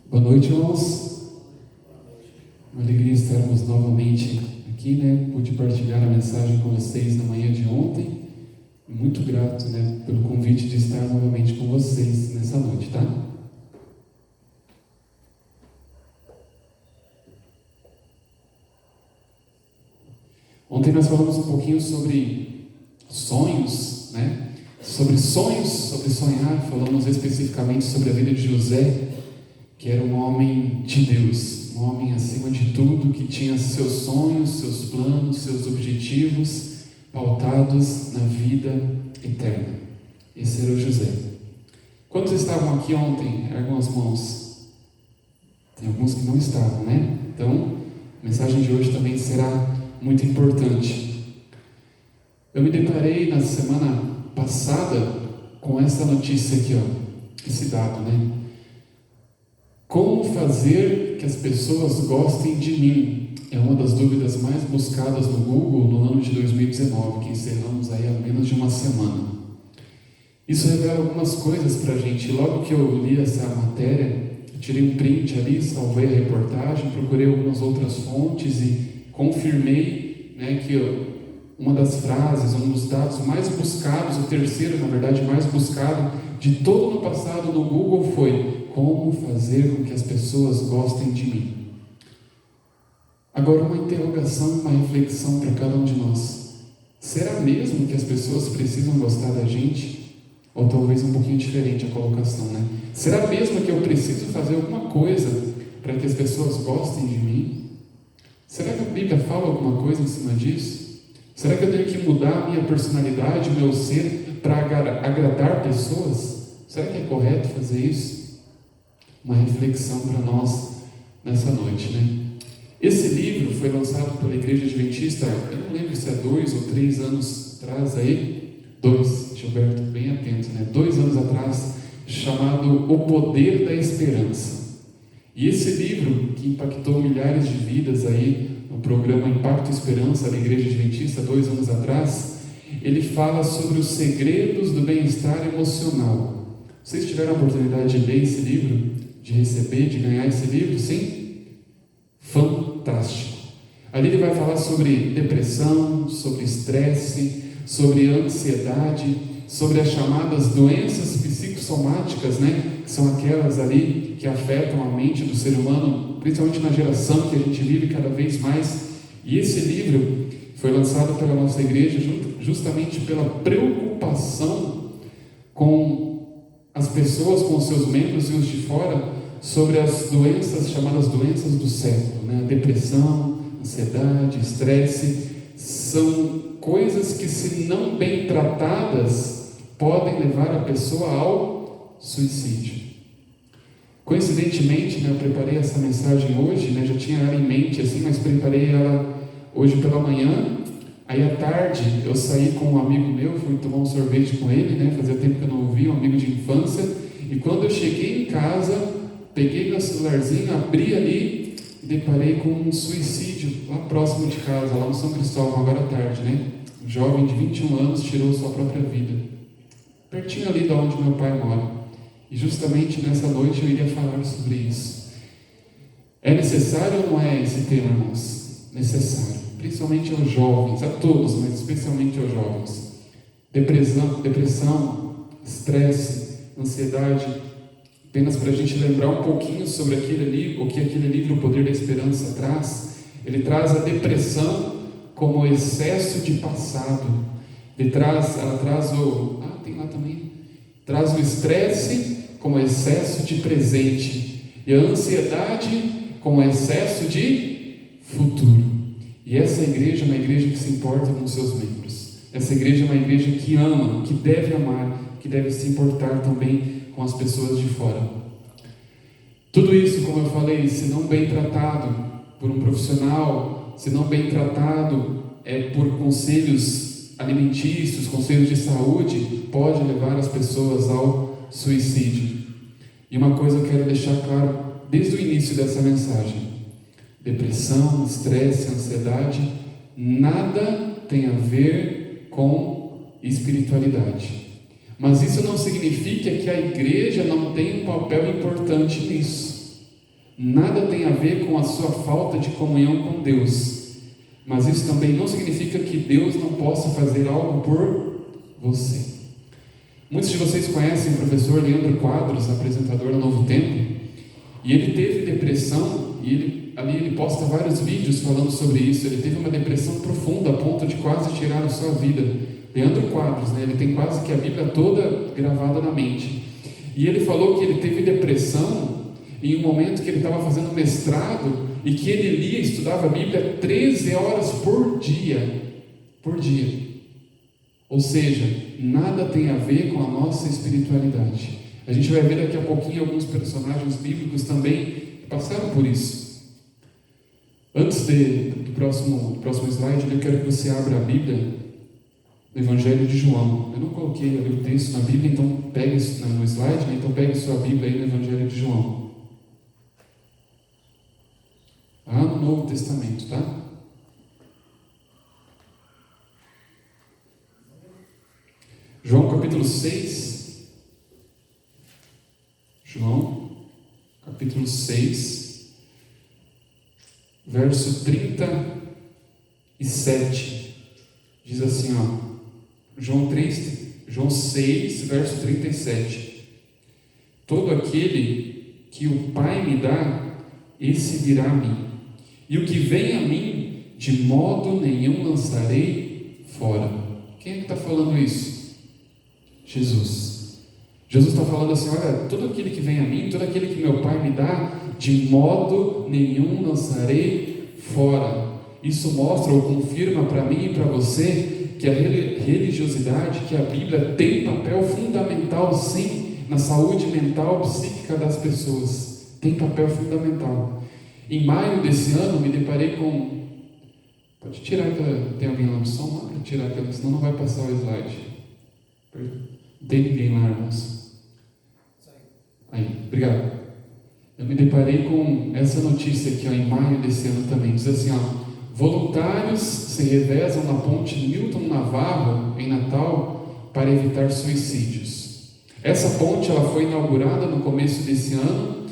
Boa noite, irmãos. Uma alegria estarmos novamente aqui, Pude partilhar a mensagem com vocês na manhã de ontem. Muito grato, pelo convite de estar novamente com vocês nessa noite, tá? Ontem nós falamos um pouquinho sobre sonhos, Sobre sonhos, sobre sonhar. Falamos especificamente sobre a vida de José, que era um homem de Deus, um homem acima de tudo, que tinha seus sonhos, seus planos, seus objetivos pautados na vida eterna. Esse era o José. Quantos estavam aqui ontem? Ergam as mãos. Tem alguns que não estavam, Então, a mensagem de hoje também será muito importante. Eu me deparei na semana passada com essa notícia aqui, esse dado, Como fazer que as pessoas gostem de mim? É uma das dúvidas mais buscadas no Google no ano de 2019, que encerramos aí há menos de uma semana. Isso revela algumas coisas para a gente. Logo que eu li essa matéria, eu tirei um print ali, salvei a reportagem, procurei algumas outras fontes e confirmei, que uma das frases, um dos dados mais buscados, o terceiro, na verdade, mais buscado de todo o ano passado no Google foi: como fazer com que as pessoas gostem de mim? Agora, uma interrogação, uma reflexão para cada um de nós. Será mesmo que as pessoas precisam gostar da gente? Ou talvez um pouquinho diferente a colocação, Será mesmo que eu preciso fazer alguma coisa para que as pessoas gostem de mim? Será que a Bíblia fala alguma coisa em cima disso? Será que eu tenho que mudar a minha personalidade, o meu ser, para agradar pessoas? Será que é correto fazer isso? Uma reflexão para nós nessa noite, Esse livro foi lançado pela Igreja Adventista, eu não lembro se é 2 ou 3 anos atrás aí, 2, Gilberto, bem atento, 2 anos atrás, chamado O Poder da Esperança. E esse livro, que impactou milhares de vidas aí no programa Impacto Esperança da Igreja Adventista, 2 anos atrás, ele fala sobre os segredos do bem-estar emocional. Vocês tiveram a oportunidade de ler esse livro? De receber, de ganhar esse livro? Sim? Fantástico. Ali ele vai falar sobre depressão, sobre estresse, sobre ansiedade, sobre as chamadas doenças psicossomáticas, que são aquelas ali que afetam a mente do ser humano, principalmente na geração que a gente vive cada vez mais. E esse livro foi lançado pela nossa igreja justamente pela preocupação com as pessoas, com os seus membros e os de fora, sobre as doenças, chamadas doenças do século, A depressão, ansiedade, estresse, são coisas que, se não bem tratadas, podem levar a pessoa ao suicídio. Coincidentemente, eu preparei essa mensagem hoje, já tinha ela em mente, mas preparei ela hoje pela manhã. Aí à tarde eu saí com um amigo meu, fui tomar um sorvete com ele, fazia tempo que eu não ouvia, um amigo de infância, e quando eu cheguei em casa, peguei meu celularzinho, abri ali e deparei com um suicídio lá próximo de casa, lá no São Cristóvão, agora à tarde, Um jovem de 21 anos tirou sua própria vida, pertinho ali de onde meu pai mora. E justamente nessa noite eu iria falar sobre isso. É necessário ou não é esse tema, irmãos? Necessário, principalmente aos jovens, a todos, mas especialmente aos jovens. Depressão, estresse, ansiedade. Apenas para a gente lembrar um pouquinho sobre o que aquele livro, O Poder da Esperança, traz. Ele traz a depressão como excesso de passado. Traz o estresse como excesso de presente. E a ansiedade como excesso de futuro. E essa igreja é uma igreja que se importa com seus membros. Essa igreja é uma igreja que ama, que deve amar, que deve se importar também com as pessoas de fora. Tudo isso, como eu falei, se não bem tratado por um profissional, se não bem tratado por conselhos alimentícios, conselhos de saúde, pode levar as pessoas ao suicídio. E uma coisa eu quero deixar claro desde o início dessa mensagem: depressão, estresse, ansiedade, nada tem a ver com espiritualidade. Mas isso não significa que a igreja não tem um papel importante nisso. nada tem a ver com a sua falta de comunhão com Deus, mas isso também não significa que Deus não possa fazer algo por você. Muitos de vocês conhecem o professor Leandro Quadros, apresentador do Novo Tempo, e ele teve depressão, e ele posta vários vídeos falando sobre isso. Ele teve uma depressão profunda, a ponto de quase tirar a sua vida. Leandro Quadros, ele tem quase que a Bíblia toda gravada na mente. E ele falou que ele teve depressão em um momento que ele estava fazendo mestrado, e que ele lia e estudava a Bíblia 13 horas por dia. Ou seja, nada tem a ver com a nossa espiritualidade. A gente vai ver daqui a pouquinho alguns personagens bíblicos também que passaram por isso. Antes do próximo slide, eu quero que você abra a Bíblia no Evangelho de João. Eu não coloquei ali o texto na Bíblia, então pegue isso no slide, então pegue sua Bíblia aí no Evangelho de João. Lá no Novo Testamento, tá? João capítulo 6. João capítulo 6, verso 37. Diz assim, João 6, verso 37. Todo aquele que o Pai me dá, esse virá a mim. E o que vem a mim, de modo nenhum lançarei fora. Quem é que está falando isso? Jesus. Jesus está falando assim, olha, todo aquele que vem a mim, todo aquele que meu Pai me dá, de modo nenhum lançarei fora. Isso mostra ou confirma para mim e para você que a religiosidade, que a Bíblia tem papel fundamental, sim, na saúde mental, psíquica das pessoas. Tem papel fundamental. Em maio desse ano, me deparei com... Pode tirar aquela... Tem alguém lá no som? Não, pode tirar aquela, senão não vai passar o slide. Não tem ninguém lá, irmãos. Aí, obrigado. Eu me deparei com essa notícia aqui, em maio desse ano também. Diz assim, voluntários se revezam na ponte Newton Navarro, em Natal, para evitar suicídios. Essa ponte ela foi inaugurada no começo desse ano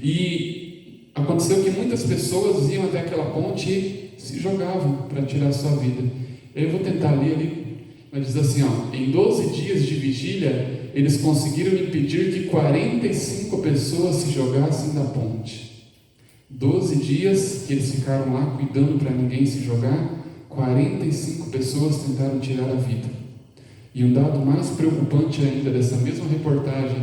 e aconteceu que muitas pessoas iam até aquela ponte e se jogavam para tirar a sua vida. Eu vou tentar ler ali, mas diz assim, em 12 dias de vigília, eles conseguiram impedir que 45 pessoas se jogassem da ponte. 12 dias que eles ficaram lá cuidando para ninguém se jogar, 45 pessoas tentaram tirar a vida. E um dado mais preocupante ainda dessa mesma reportagem,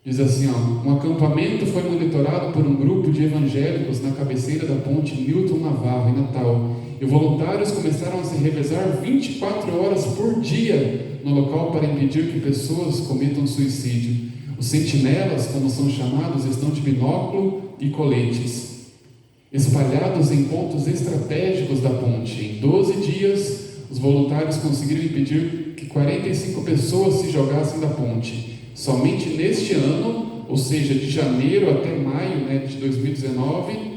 diz assim, um acampamento foi monitorado por um grupo de evangélicos na cabeceira da ponte Newton Navarro, em Natal, e voluntários começaram a se revezar 24 horas por dia no local para impedir que pessoas cometam suicídio. Os sentinelas, como são chamados, estão de binóculo e coletes, espalhados em pontos estratégicos da ponte. Em 12 dias, os voluntários conseguiram impedir que 45 pessoas se jogassem da ponte. Somente neste ano, ou seja, de janeiro até maio de 2019,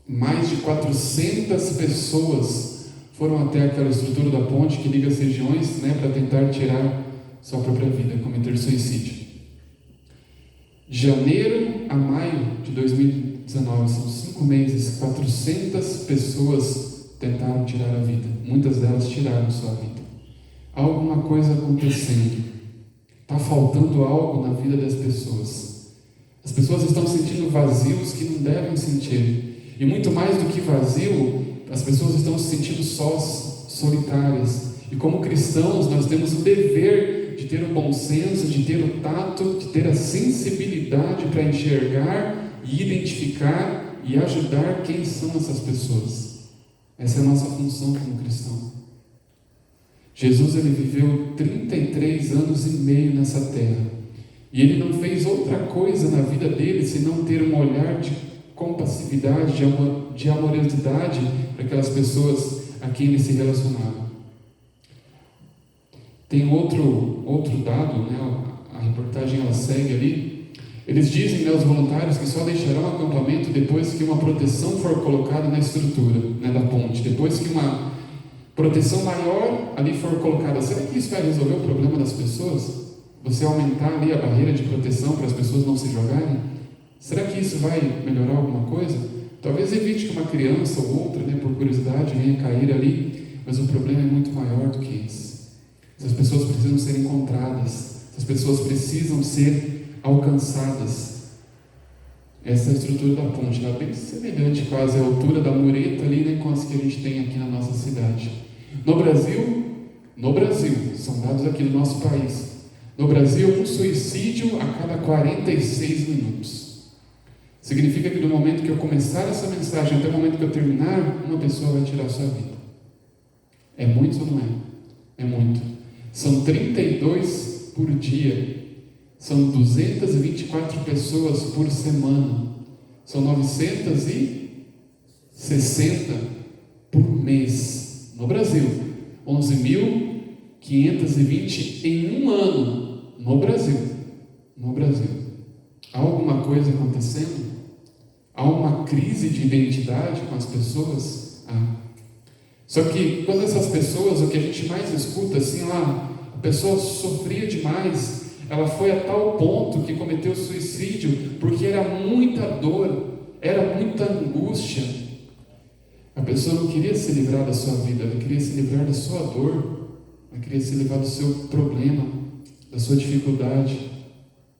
mais de 400 pessoas foram até aquela estrutura da ponte que liga as regiões para tentar tirar sua própria vida, cometer suicídio. De janeiro a maio de 2019, são 5 meses, 400 pessoas tentaram tirar a vida. Muitas delas tiraram sua vida. Há alguma coisa acontecendo. Está faltando algo na vida das pessoas. As pessoas estão sentindo vazios que não devem sentir. E muito mais do que vazio, as pessoas estão se sentindo sós, solitárias. E como cristãos, nós temos o dever de ter o bom senso, de ter o tato, de ter a sensibilidade para enxergar e identificar e ajudar quem são essas pessoas. Essa é a nossa função como cristão. Jesus ele viveu 33 anos e meio nessa terra. E ele não fez outra coisa na vida dele senão ter um olhar de compassividade, de amorosidade para aquelas pessoas a quem ele se relacionava. Tem outro dado, a reportagem ela segue ali. Eles dizem, os voluntários, que só deixarão o acampamento depois que uma proteção for colocada na estrutura da ponte, depois que uma proteção maior ali for colocada. Será que isso vai resolver o problema das pessoas? Você aumentar ali a barreira de proteção para as pessoas não se jogarem? Será que isso vai melhorar alguma coisa? Talvez evite que uma criança ou outra, por curiosidade, venha cair ali, mas o problema é muito maior do que isso. Essas pessoas precisam ser encontradas, essas pessoas precisam ser alcançadas. Essa é a estrutura da ponte, ela é bem semelhante quase à altura da mureta ali, com as que a gente tem aqui na nossa cidade. No Brasil, são dados aqui do nosso país, no Brasil, um suicídio a cada 46 minutos. Significa que do momento que eu começar essa mensagem até o momento que eu terminar, uma pessoa vai tirar a sua vida. É muito ou não é? É muito. São 32 por dia. São 224 pessoas por semana. São 960 por mês. No Brasil. 11.520 em um ano. No Brasil. No Brasil. Há alguma coisa acontecendo? Há uma crise de identidade com as pessoas? Só que quando essas pessoas, o que a gente mais escuta assim, a pessoa sofria demais, ela foi a tal ponto que cometeu suicídio, porque era muita dor, era muita angústia. A pessoa não queria se livrar da sua vida, ela queria se livrar da sua dor, ela queria se livrar do seu problema, da sua dificuldade.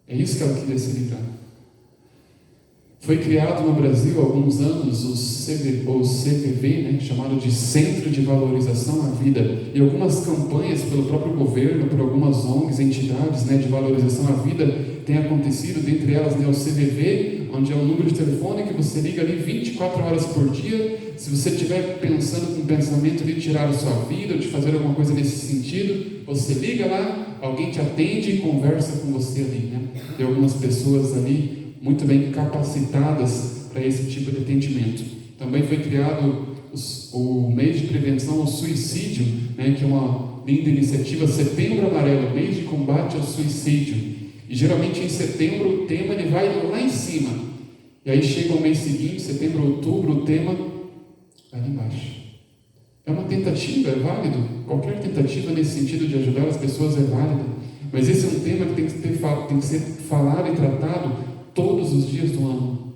É isso que ela queria se livrar. Foi criado no Brasil há alguns anos o CVV, chamado de Centro de Valorização à Vida, e algumas campanhas pelo próprio governo, por algumas ONGs, entidades de valorização à vida, têm acontecido, dentre elas o CVV, onde é um número de telefone que você liga ali 24 horas por dia. Se você estiver pensando com o pensamento de tirar a sua vida, ou de fazer alguma coisa nesse sentido, você liga lá, alguém te atende e conversa com você ali. Tem algumas pessoas ali muito bem capacitadas para esse tipo de atendimento. Também foi criado o mês de prevenção ao suicídio, que é uma linda iniciativa, Setembro Amarelo, mês de combate ao suicídio. E geralmente em setembro o tema ele vai lá em cima. E aí chega o mês seguinte, setembro, outubro, o tema vai lá embaixo. É uma tentativa, é válido. Qualquer tentativa nesse sentido de ajudar as pessoas é válida. Mas esse é um tema que tem que ser falado e tratado todos os dias do ano.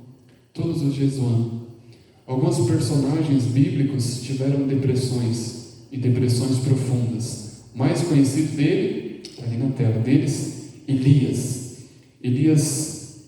Todos os dias do ano. Alguns personagens bíblicos tiveram depressões, e depressões profundas. O mais conhecido dele, ali na tela deles, Elias. Elias,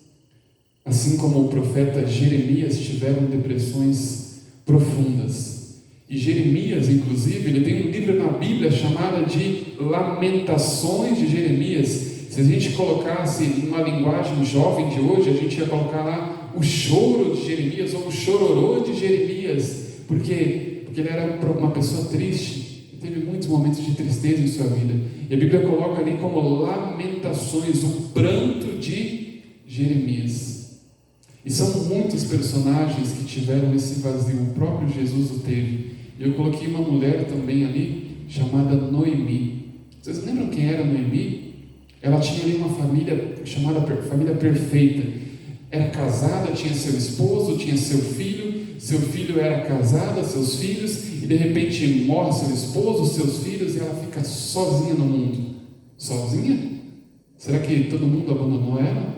assim como o profeta Jeremias, tiveram depressões profundas. E Jeremias, inclusive, ele tem um livro na Bíblia chamado de Lamentações de Jeremias. Se a gente colocasse numa linguagem jovem de hoje, a gente ia colocar lá o choro de Jeremias, ou o chororô de Jeremias, porque ele era uma pessoa triste, e teve muitos momentos de tristeza em sua vida, e a Bíblia coloca ali como lamentações, o pranto de Jeremias. E são muitos personagens que tiveram esse vazio, o próprio Jesus o teve. Eu coloquei uma mulher também ali, chamada Noemi. Vocês lembram quem era Noemi? Ela tinha ali uma família chamada família perfeita. Era casada, tinha seu esposo, tinha seu filho era casado, seus filhos, e de repente morre seu esposo, seus filhos, e ela fica sozinha no mundo. Sozinha? Será que todo mundo abandonou ela?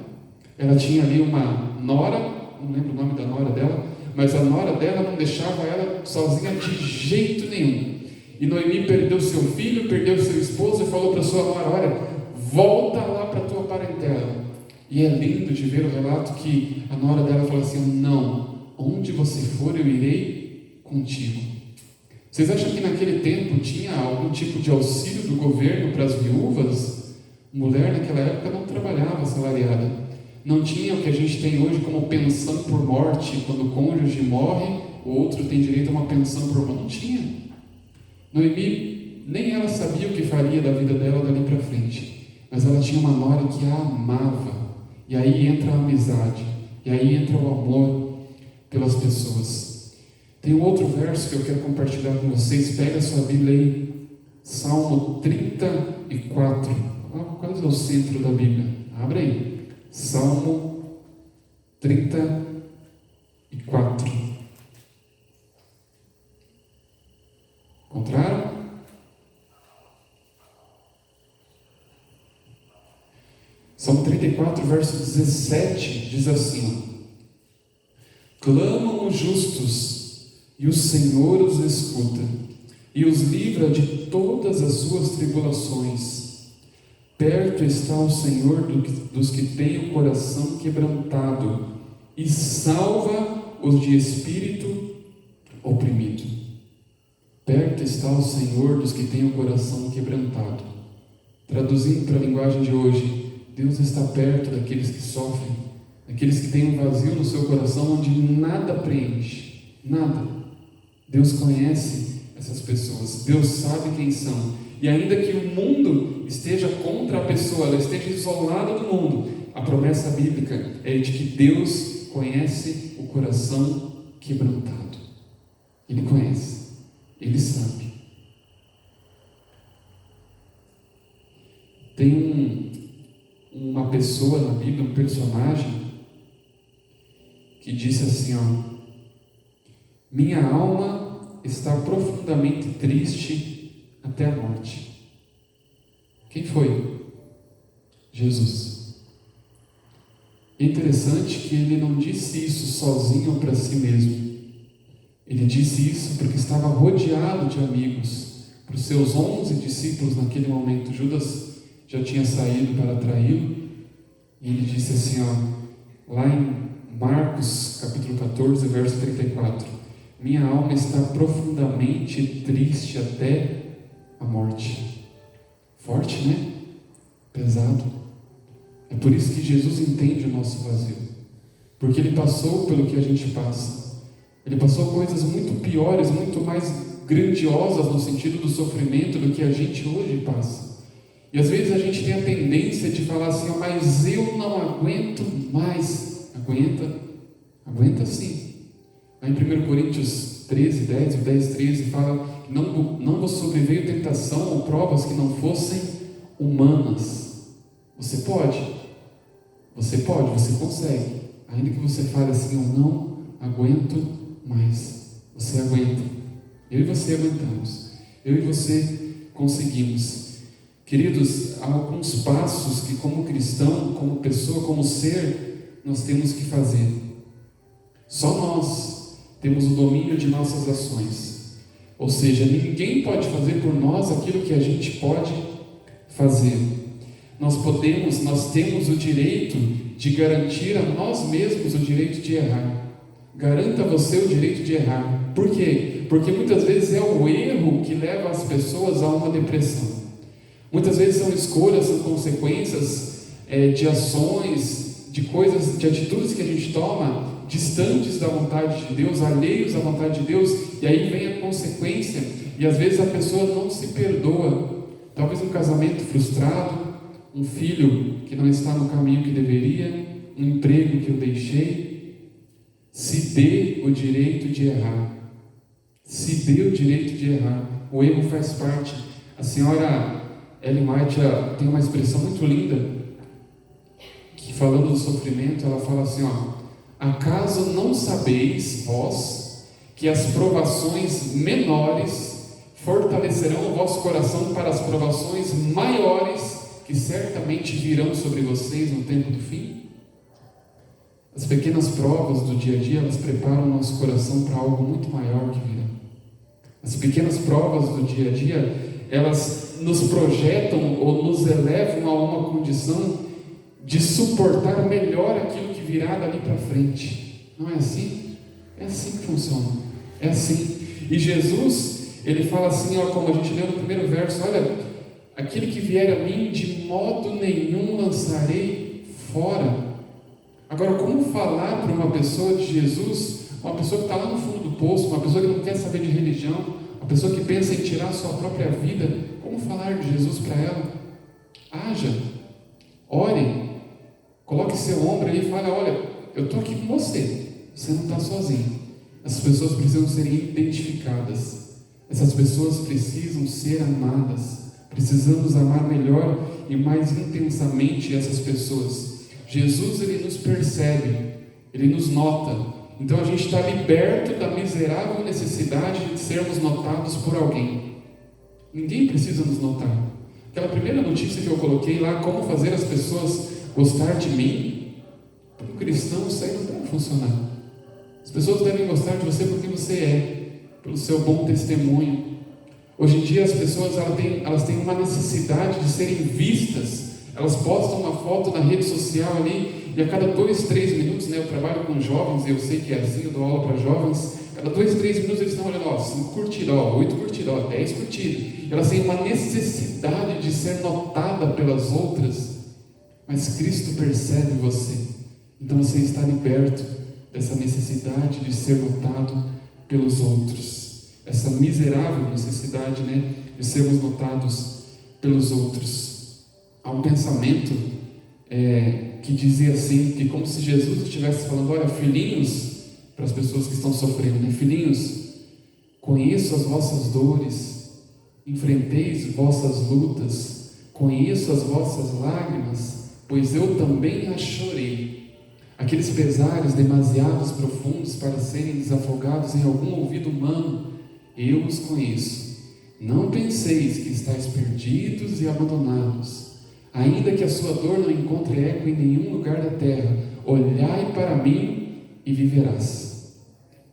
Ela tinha ali uma nora, não lembro o nome da nora dela, mas a nora dela não deixava ela sozinha de jeito nenhum. E Noemi perdeu seu filho, perdeu seu esposo, e falou para sua nora: olha, volta lá para a tua parentela. E é lindo de ver o relato que a nora dela falou assim: não, onde você for eu irei contigo. Vocês acham que naquele tempo tinha algum tipo de auxílio do governo para as viúvas? Mulher naquela época não trabalhava assalariada. Não tinha o que a gente tem hoje como pensão por morte, quando o cônjuge morre, o outro tem direito a uma pensão por morte. Não tinha. Noemi, nem ela sabia o que faria da vida dela dali para frente, mas ela tinha uma nora que a amava. E aí entra a amizade, e aí entra o amor pelas pessoas. Tem um outro verso que eu quero compartilhar com vocês. Pega a sua Bíblia aí, Salmo 34. Quase é o centro da Bíblia. Abre aí. Salmo 34. Encontraram? Salmo 34, verso 17, diz assim: Clamam os justos, e o Senhor os escuta, e os livra de todas as suas tribulações. Perto está o Senhor dos que têm o coração quebrantado, e salva os de espírito oprimido. Perto está o Senhor dos que têm o coração quebrantado. Traduzindo para a linguagem de hoje, Deus está perto daqueles que sofrem, daqueles que têm um vazio no seu coração onde nada preenche, nada. Deus conhece essas pessoas, Deus sabe quem são, e ainda que o mundo esteja contra a pessoa, ela esteja isolada do mundo, a promessa bíblica é de que Deus conhece o coração quebrantado. Ele conhece, Ele sabe. Tem uma pessoa na Bíblia, um personagem, que disse assim, minha alma está profundamente triste até a morte. Quem foi? Jesus. É interessante que ele não disse isso sozinho para si mesmo. Ele disse isso porque estava rodeado de amigos. Para os seus 11 discípulos naquele momento, Judas já tinha saído para traí-lo. E ele disse assim, lá em Marcos capítulo 14, verso 34, minha alma está profundamente triste até a morte. Forte, né? Pesado. É por isso que Jesus entende o nosso vazio, porque Ele passou pelo que a gente passa. Ele passou coisas muito piores, muito mais grandiosas no sentido do sofrimento do que a gente hoje passa. E às vezes a gente tem a tendência de falar assim, mas eu não aguento mais. Aguenta sim. Lá em 1 Coríntios 13, 10, 10, 13 fala que não vos sobreveio tentação ou provas que não fossem humanas. Você pode, você consegue, ainda que você fale assim, eu não aguento mais. Você aguenta. Eu e você aguentamos. Eu e você conseguimos. Queridos, há alguns passos que como cristão, como pessoa, como ser, nós temos que fazer. Só nós temos o domínio de nossas ações. Ou seja, ninguém pode fazer por nós aquilo que a gente pode fazer. Nós temos o direito de garantir a nós mesmos o direito de errar. Garanta você o direito de errar. Por quê? Porque muitas vezes é o erro que leva as pessoas a uma depressão. Muitas vezes são escolhas, são consequências de ações, de coisas, de atitudes que a gente toma distantes da vontade de Deus, alheios à vontade de Deus, e aí vem a consequência, e às vezes a pessoa não se perdoa. Talvez um casamento frustrado, um filho que não está no caminho que deveria, um emprego que eu deixei. Se dê o direito de errar. Se dê o direito de errar. O erro faz parte. A senhora Ellen White tem uma expressão muito linda, que falando do sofrimento, ela fala assim, acaso não sabeis vós que as provações menores fortalecerão o vosso coração para as provações maiores que certamente virão sobre vocês no tempo do fim? As pequenas provas do dia a dia, elas preparam o nosso coração para algo muito maior que virá. As pequenas provas do dia a dia, elas nos projetam ou nos elevam a uma condição de suportar melhor aquilo que virá dali para frente. Não é assim? É assim que funciona. É assim. E Jesus, Ele fala assim, como a gente leu no primeiro verso, olha, aquele que vier a mim, de modo nenhum lançarei fora. Agora, como falar para uma pessoa de Jesus, uma pessoa que está lá no fundo do poço, uma pessoa que não quer saber de religião, uma pessoa que pensa em tirar a sua própria vida, como falar de Jesus para ela? Haja, ore, coloque seu ombro ali e fale, olha, eu estou aqui com você não está sozinho. Essas pessoas precisam ser identificadas, essas pessoas precisam ser amadas, precisamos amar melhor e mais intensamente essas pessoas. Jesus, Ele nos percebe, Ele nos nota. Então a gente está liberto da miserável necessidade de sermos notados por alguém. Ninguém precisa nos notar. Aquela primeira notícia que eu coloquei lá, como fazer as pessoas gostar de mim, para um cristão isso aí não deve funcionar. As pessoas devem gostar de você porque você é, pelo seu bom testemunho. Hoje em dia as pessoas elas têm uma necessidade de serem vistas. Elas postam uma foto na rede social ali, e a cada 2, 3 minutos, né, eu trabalho com jovens, e eu sei que é assim, eu dou aula para jovens, a cada 2, 3 minutos eles estão olhando, 5 curtidas, 8 curtidas, 10 curtidas. Elas têm uma necessidade de ser notada pelas outras, mas Cristo percebe você, então você está liberto dessa necessidade de ser notado pelos outros, essa miserável necessidade, né, de sermos notados pelos outros. Há um pensamento que dizia assim, que como se Jesus estivesse falando, olha, filhinhos, para as pessoas que estão sofrendo, né? Filhinhos, conheço as vossas dores, enfrenteis vossas lutas, conheço as vossas lágrimas, pois eu também as chorei. Aqueles pesares demasiados profundos para serem desafogados em algum ouvido humano, eu os conheço. Não penseis que estáis perdidos e abandonados. Ainda que a sua dor não encontre eco em nenhum lugar da terra, olhai para mim e viverás.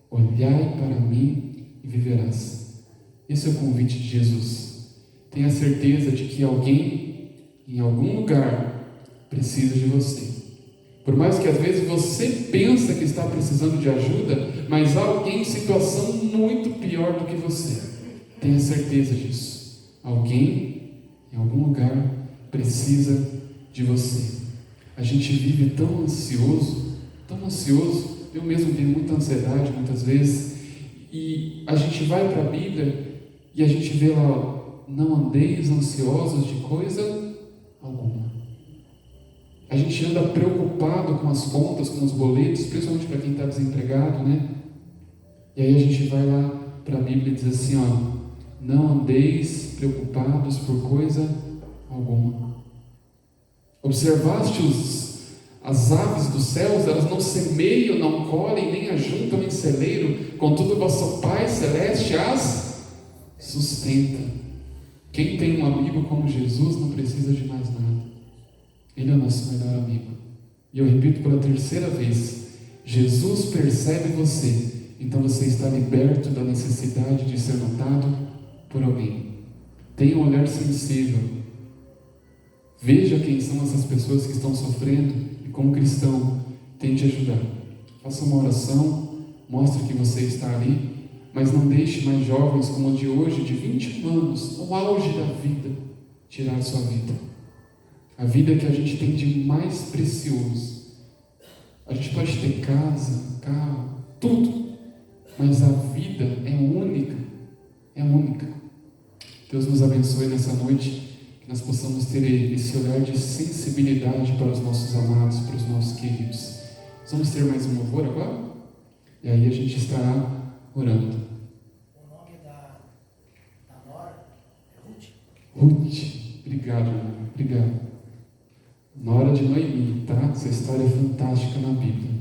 Olhai para mim e viverás. Esse é o convite de Jesus. Tenha certeza de que alguém, em algum lugar, precisa de você. Por mais que às vezes você pensa que está precisando de ajuda, mas há alguém em situação muito pior do que você. Tenha certeza disso. Alguém, em algum lugar, precisa de você. A gente vive tão ansioso, eu mesmo tenho muita ansiedade muitas vezes, e a gente vai para a Bíblia e a gente vê lá, não andeis ansiosos de coisa alguma. A gente anda preocupado com as contas, com os boletos, principalmente para quem está desempregado, né? E aí a gente vai lá para a Bíblia e diz assim, ó, não andeis preocupados por coisa alguma. Observaste as aves dos céus, elas não semeiam, não colhem, nem ajuntam em celeiro, contudo vosso Pai Celeste as sustenta. Quem tem um amigo como Jesus não precisa de mais nada. Ele é o nosso melhor amigo. E eu repito pela 3ª vez, Jesus percebe você, então você está liberto da necessidade de ser notado por alguém. Tenha um olhar sensível. Veja quem são essas pessoas que estão sofrendo e, como cristão, tente ajudar. Faça uma oração, mostre que você está ali, mas não deixe mais jovens como o de hoje, de 21 anos, no auge da vida, tirar sua vida. A vida que a gente tem de mais precioso. A gente pode ter casa, carro, tudo, mas a vida é única, é única. Deus nos abençoe nessa noite, que nós possamos ter esse olhar de sensibilidade para os nossos amados, para os nossos queridos. Vamos ter mais um louvor agora? E aí a gente estará orando. O nome da Nora é Ruth? Ruth, obrigado, irmão. Obrigado. Nora de Noemi, tá? Essa história é fantástica na Bíblia.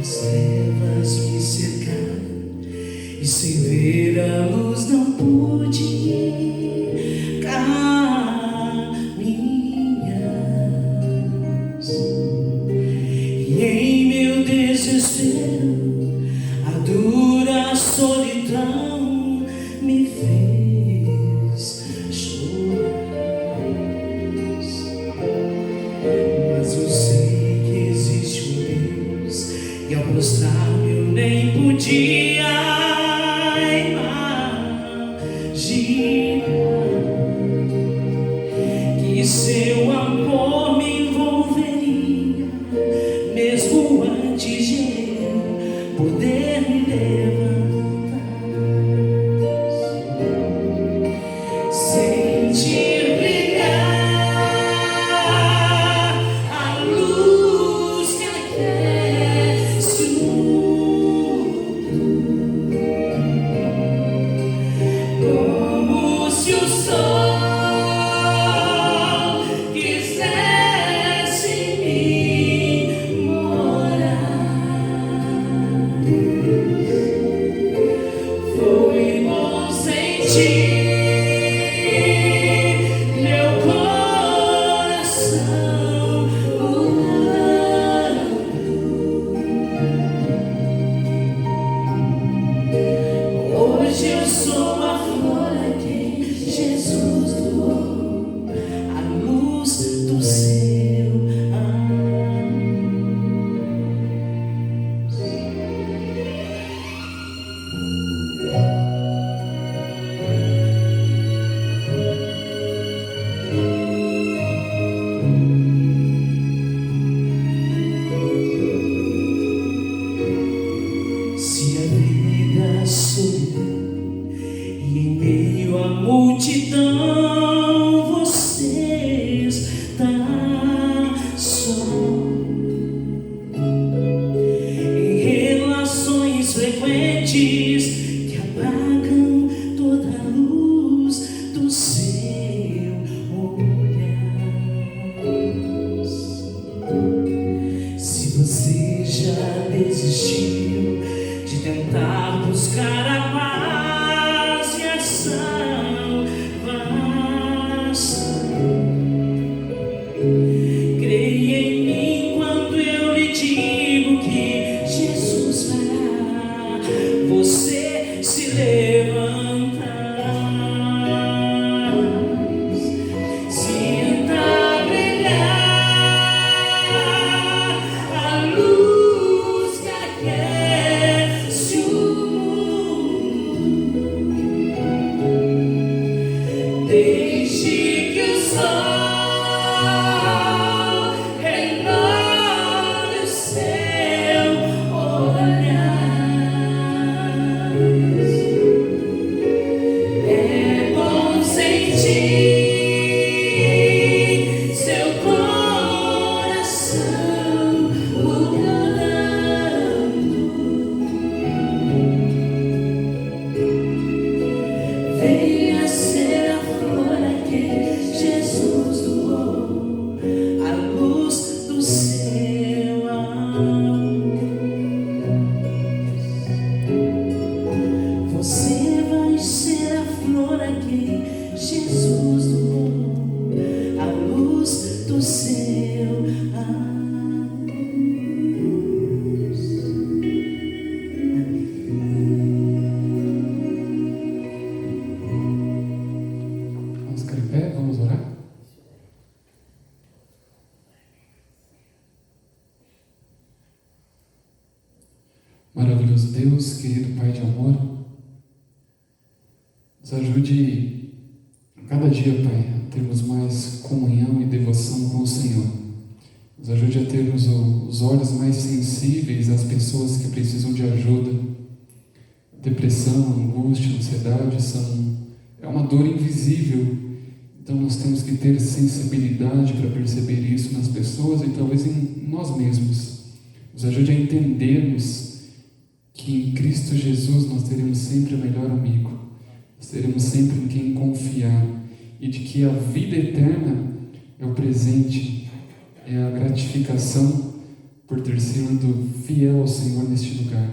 As trevas me cercaram e sem ver a luz não pude caminhar. E em meu desespero a dura solidão me fez chorar. Mas eu sei que existe um Deus, e ao prostrar-me eu nem podia imaginar Se a vida é solidão e em meio à multidão você está só, em relações frequentes que apagam toda a luz do seu olhar. Se você já desistiu de tentar buscar a paz e a salvação, creia em mim quando eu lhe digo que Jesus fará você se levantar. Sinta brilhar a luz que aquece o mundo. Deixe que o sol renove o seu olhar. É bom sentir seu coração mudando. Venha ser a flor que Jesus doou, a luz do seu amor. Você vai ser a flor que Jesus doou, a luz do seu amor. Vamos ficar em pé, vamos orar. Maravilhoso Deus, querido Pai de amor, nos ajude a cada dia, Pai, a termos mais comunhão e devoção com o Senhor. Nos ajude a termos os olhos mais sensíveis às pessoas que precisam de ajuda. Depressão, angústia, ansiedade é uma dor invisível. Então nós temos que ter sensibilidade para perceber isso nas pessoas e talvez em nós mesmos. Nos ajude a entendermos que em Cristo Jesus nós teremos sempre o melhor amigo. Nós teremos sempre em quem confiar. E de que a vida eterna é o presente, é a gratificação por ter sido fiel ao Senhor neste lugar.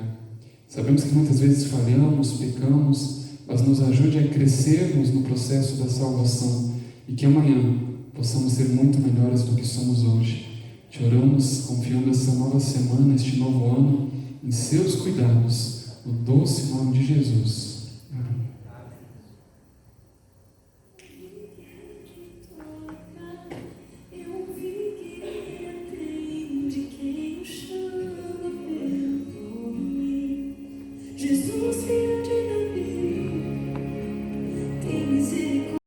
Sabemos que muitas vezes falhamos, pecamos, mas nos ajude a crescermos no processo da salvação e que amanhã possamos ser muito melhores do que somos hoje. Te oramos confiando essa nova semana, este novo ano, em seus cuidados, no doce nome de Jesus.